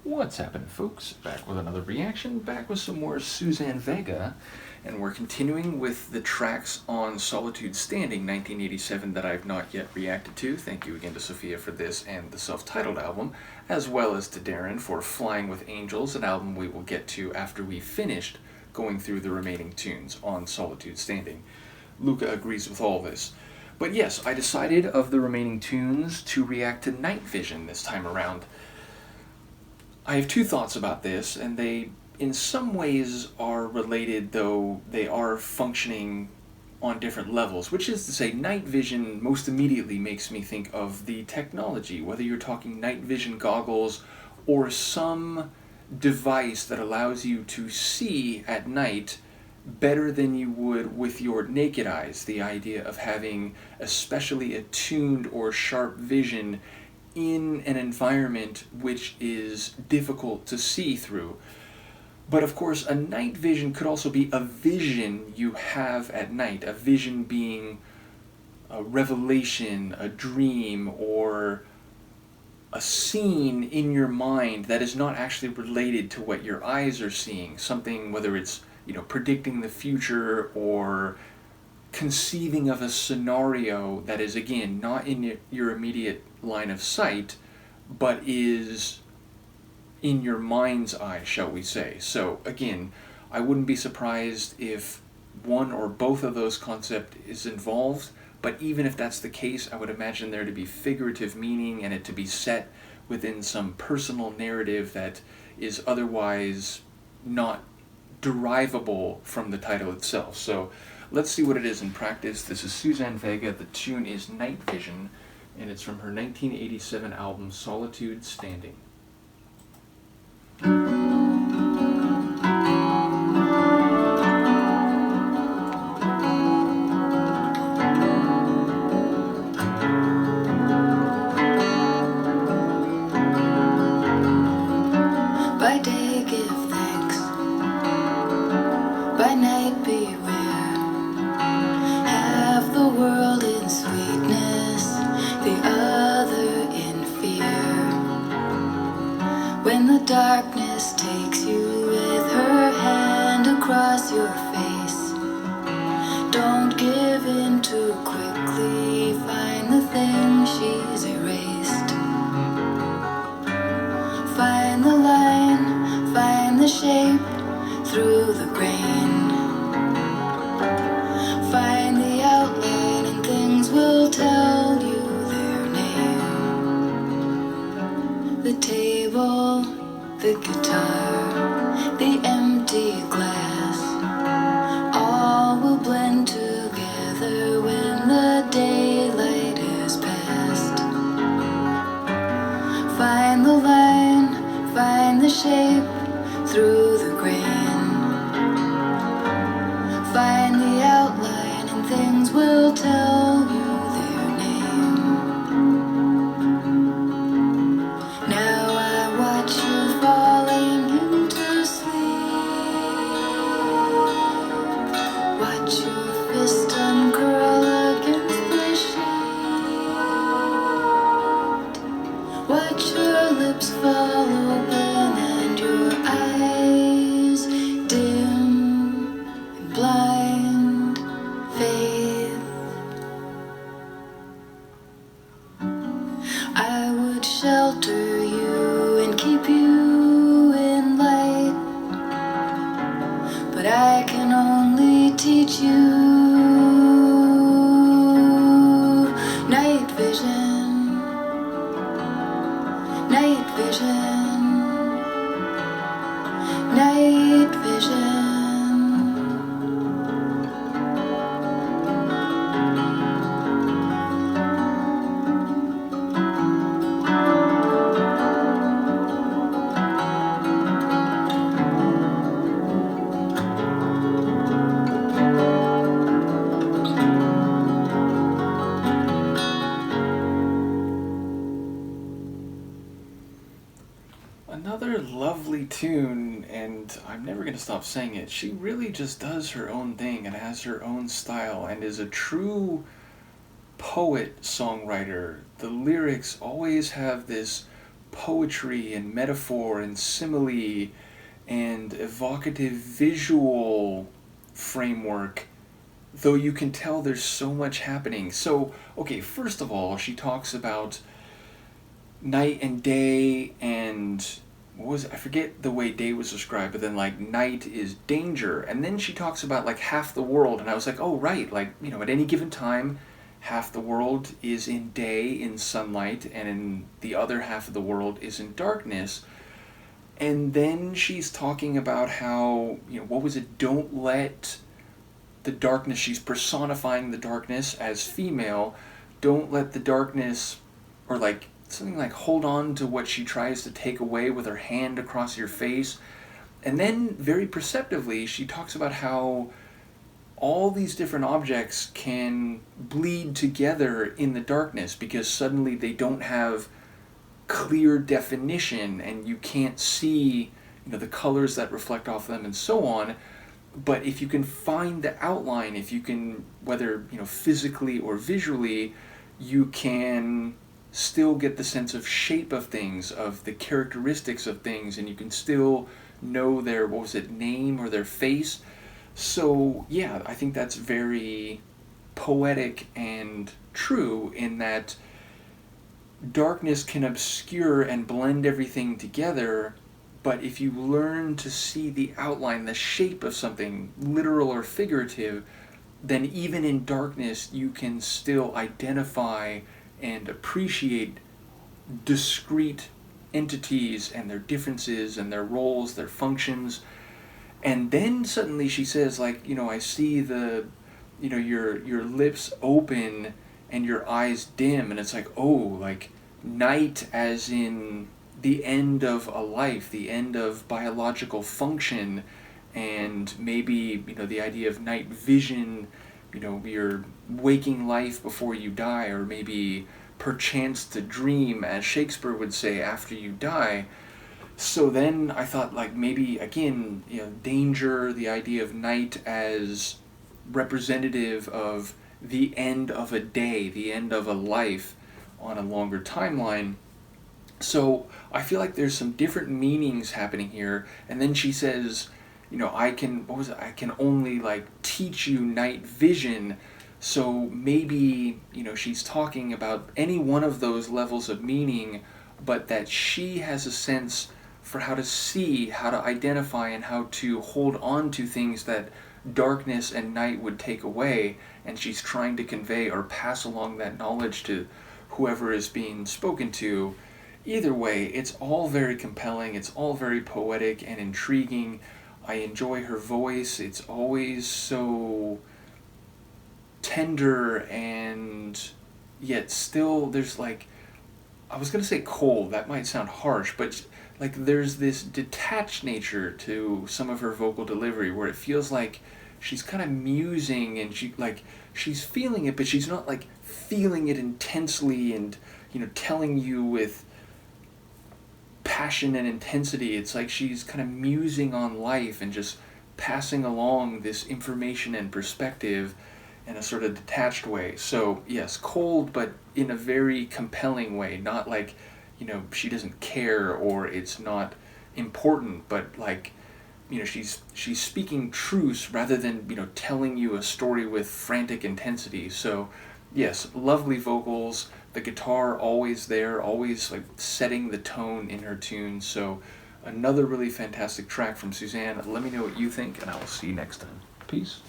What's happening, folks? Back with another reaction, back with some more Suzanne Vega, and we're continuing with the tracks on Solitude Standing, 1987, that I've not yet reacted to. Thank you again to Sofia for this and the self-titled album, as well as to Darren for Flying with Angels, an album we will get to after we've finished going through the remaining tunes on Solitude Standing. Luca agrees with all this. But yes, I decided of the remaining tunes to react to Night Vision this time around. I have two thoughts about this, and they in some ways are related, though they are functioning on different levels, which is to say night vision most immediately makes me think of the technology, whether you're talking night vision goggles or some device that allows you to see at night better than you would with your naked eyes. The idea of having especially attuned or sharp vision in an environment which is difficult to see through. But of course, a night vision could also be a vision you have at night, a vision being a revelation, a dream, or a scene in your mind that is not actually related to what your eyes are seeing. Something, whether it's, predicting the future or conceiving of a scenario that is, again, not in your immediate line of sight, but is in your mind's eye, shall we say. So again, I wouldn't be surprised if one or both of those concepts is involved, but even if that's the case, I would imagine there to be figurative meaning and it to be set within some personal narrative that is otherwise not derivable from the title itself. So let's see what it is in practice. This is Suzanne Vega. The tune is Night Vision, and it's from her 1987 album Solitude Standing. By day give thanks, by night beware. Half the world in sweetness, the other in fear. When the darkness takes you with her hand across your face, don't give in too quickly, find the thing she's erased. Find the line, find the shape through the grain. Find the outline and things will tell you their name. The table, the guitar, the empty glass, all will blend together when the daylight has passed. Find the line, find the shape through the grain. Find the outline and things will tell you their name. Now I watch you falling into sleep. Watch your fist uncurl against the sheet. Watch your lips fall open and your eyes dim in blind faith. I would shelter you and keep you in light, but I can only teach you night vision, night vision, night vision. Another lovely tune, and I'm never going to stop saying it. She really just does her own thing and has her own style and is a true poet-songwriter. The lyrics always have this poetry and metaphor and simile and evocative visual framework, though you can tell there's so much happening. So, okay, first of all, she talks about night and day, and what was it? I forget the way day was described, but then like night is danger, and then she talks about like half the world, and I was like, oh right, like, you know, at any given time half the world is in day, in sunlight, and in the other half of the world is in darkness. And then she's talking about how, you know, what was it, don't let the darkness, she's personifying the darkness as female, don't let the darkness, or like something like hold on to what she tries to take away with her hand across your face. And then very perceptively she talks about how all these different objects can bleed together in the darkness because suddenly they don't have clear definition and you can't see, you know, the colors that reflect off them and so on. But if you can find the outline, if you can, whether, you know, physically or visually, you can still get the sense of shape of things, of the characteristics of things, and you can still know their, what was it, name or their face. So yeah, I think that's very poetic and true in that darkness can obscure and blend everything together, but if you learn to see the outline, the shape of something, literal or figurative, then even in darkness you can still identify and appreciate discrete entities and their differences and their roles, their functions. And then suddenly she says, like, you know, I see the, you know, your lips open and your eyes dim, and it's like, oh, like night as in the end of a life, the end of biological function, and maybe, you know, the idea of night vision, you know, your waking life before you die, or maybe perchance to dream, as Shakespeare would say, after you die. So then I thought, like, maybe, again, you know, danger, the idea of night as representative of the end of a day, the end of a life on a longer timeline. So I feel like there's some different meanings happening here. And then she says, you know, I can, what was it? I can only, like, teach you night vision. So maybe, you know, she's talking about any one of those levels of meaning, but that she has a sense for how to see, how to identify, and how to hold on to things that darkness and night would take away, and she's trying to convey or pass along that knowledge to whoever is being spoken to. Either way, it's all very compelling, it's all very poetic and intriguing. I enjoy her voice, it's always so tender, and yet still there's like, I was going to say cold, that might sound harsh, but like there's this detached nature to some of her vocal delivery where it feels like she's kind of musing, and she's feeling it, but she's not like feeling it intensely and, you know, telling you with passion and intensity. It's like she's kind of musing on life and just passing along this information and perspective in a sort of detached way. So yes, cold, but in a very compelling way, not like, you know, she doesn't care or it's not important, but like, you know, she's speaking truths rather than, you know, telling you a story with frantic intensity. So yes, lovely vocals, the guitar always there, always like setting the tone in her tunes. So another really fantastic track from Suzanne. Let me know what you think, and I will see you next time. Peace.